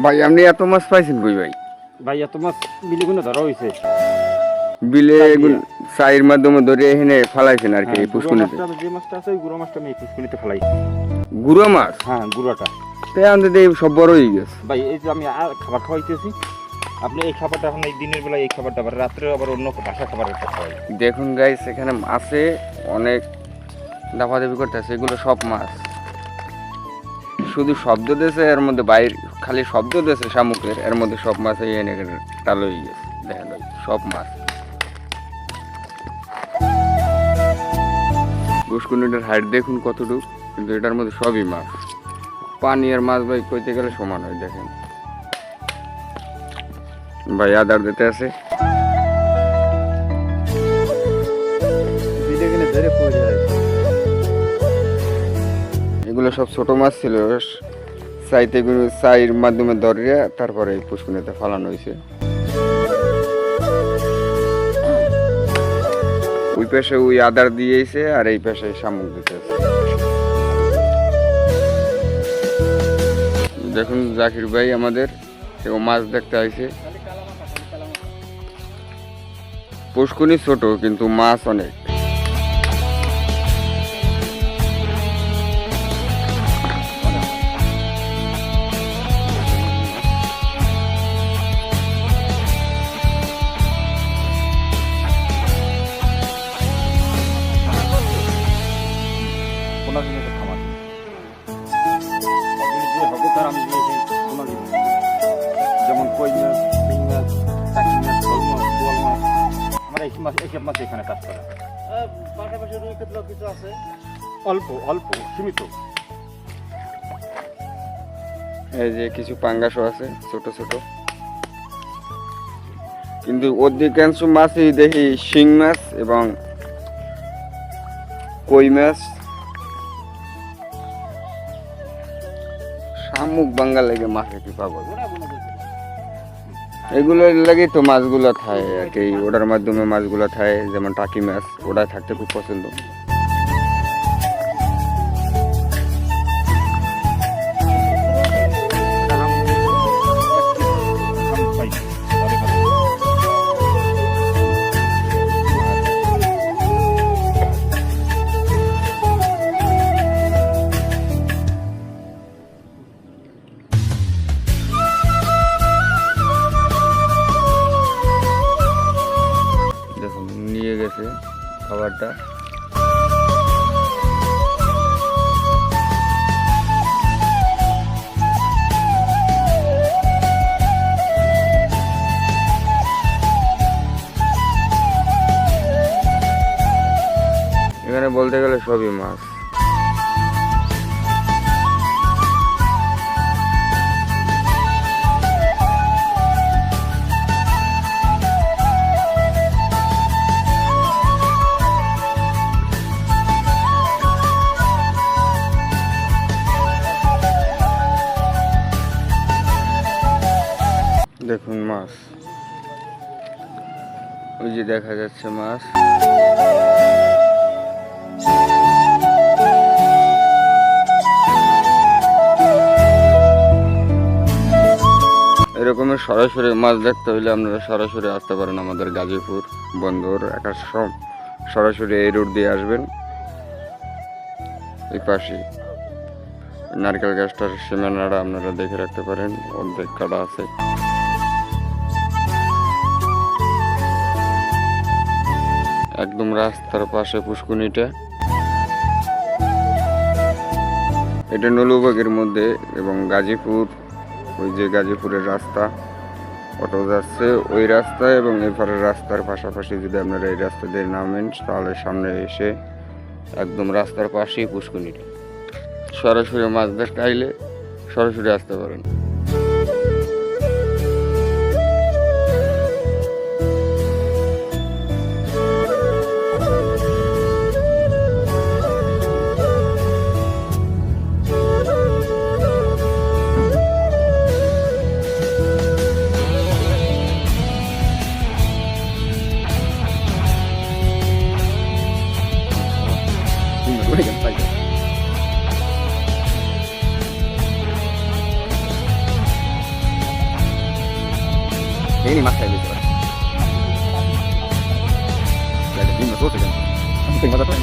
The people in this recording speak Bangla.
ভাই আপনি এত মাছ পাইছেন কই ভাই? ভাই এত মাছ বিলে কোনো ধরা হয়েছে। বিলে চাইর মাধ্যমে ধরে এখানে ফালাইছেন আর কি পুষ্কুনিতে। যে মাছটা আছে ওই গুঁড়ো মাছটা আমি এই পুষ্কুনিতে ফেলাই। গুঁড়ো মাছ? হ্যাঁ গুঁড়োটা। তাই আমাদের সব বড় হয়ে গেছে ভাই এই যে আমি আর খাবার খাওয়াইতেছি, আপনি এই খাবারটা এখন এই দিনের বেলা এই খাবারটা আবার রাত্রে আবার অন্য বাসা খাবার একটা খাওয়াই। দেখুন গাইস এখানে মাছে অনেক দাপাদাপি করতেছে, এগুলো সব মাছ শুধু শব্দ দিয়েছে, এর মধ্যে বাইর খালি শব্দ দিয়েছে শামুকের, এর মধ্যে সব মাছ এনে টাল হয়ে গেছে। দেখেন ভাই সব মাছ। পুষ্কুনিটার হাইট দেখুন কতটুকু, কিন্তু এটার মধ্যে সবই মাছ। পানি আর মাছ ভাই কইতে গেলে সমান হয়। দেখেন ভাই আদার দিতে আছে, এগুলো সব ছোট মাছ ছিল, চাইতে চাইর মাধ্যমে ধরিয়ে তারপরে পুষ্কুনিতে ফালানো হয়েছে। ওই পাশে ওই আদার দিয়েছে আর এই পাশে শামুক দিতে আছে। দেখুন জাকির ভাই আমাদের মাছ দেখতে আইছে। পুষ্কুনি ছোট কিন্তু মাছ অনেক। যেমন কই মাছ, শিং মাছ, টাকি মাছ, শোল মাছ, বোয়াল মাছ, আমরা এইসব মাছ এখানে কাজ করা। পাশাপাশি রুই কাতলা কিছু আছে, অল্প অল্প সীমিত। এই যে কিছু পাঙ্গাসও আছে ছোট ছোট, কিন্তু অধিকাংশ মাছই দেখি শিং মাছ এবং কই মাছ। শামুক বাঙ্গা লেগে মাছে কি পাবো, এগুলো লাগে তো মাছগুলো খায় আর কি, ওটার মাধ্যমে মাছগুলো খায়। যেমন টাকি মাছ, ওটা থাকতে খুব পছন্দ। নিয়ে গেছে খাবারটা। এখানে বলতে গেলে সবই মাছ। দেখুন মাছ, ওই যে দেখা যাচ্ছে মাছ। এরকমের সরাসরি মাছ দেখতে হইলে আপনারা সরাসরি আসতে পারেন আমাদের গাজীপুর বন্দর। একটা সরাসরি এই রোড দিয়ে আসবেন, এই পাশে নারকেল গাছটার সীমানাটা আপনারা দেখে রাখতে পারেন, অর্ধেক কাটা আছে। একদম রাস্তার পাশে পুষ্কুনিটা। এটা নলুবাগের মধ্যে এবং গাজীপুর, ওই যে গাজীপুরের রাস্তা অটো যাচ্ছে ওই রাস্তা এবং এপারের রাস্তার পাশাপাশি যদি আপনারা এই রাস্তা দিয়ে নামেন তাহলে সামনে এসে একদম রাস্তার পাশেই পুষ্কুনিটা। সরাসরি মাছ দেখতে আইলে সরাসরি আসতে পারেন। এই মাছ খাই দিতে পারে। দিন মাছ হচ্ছে কেন? মজা পাই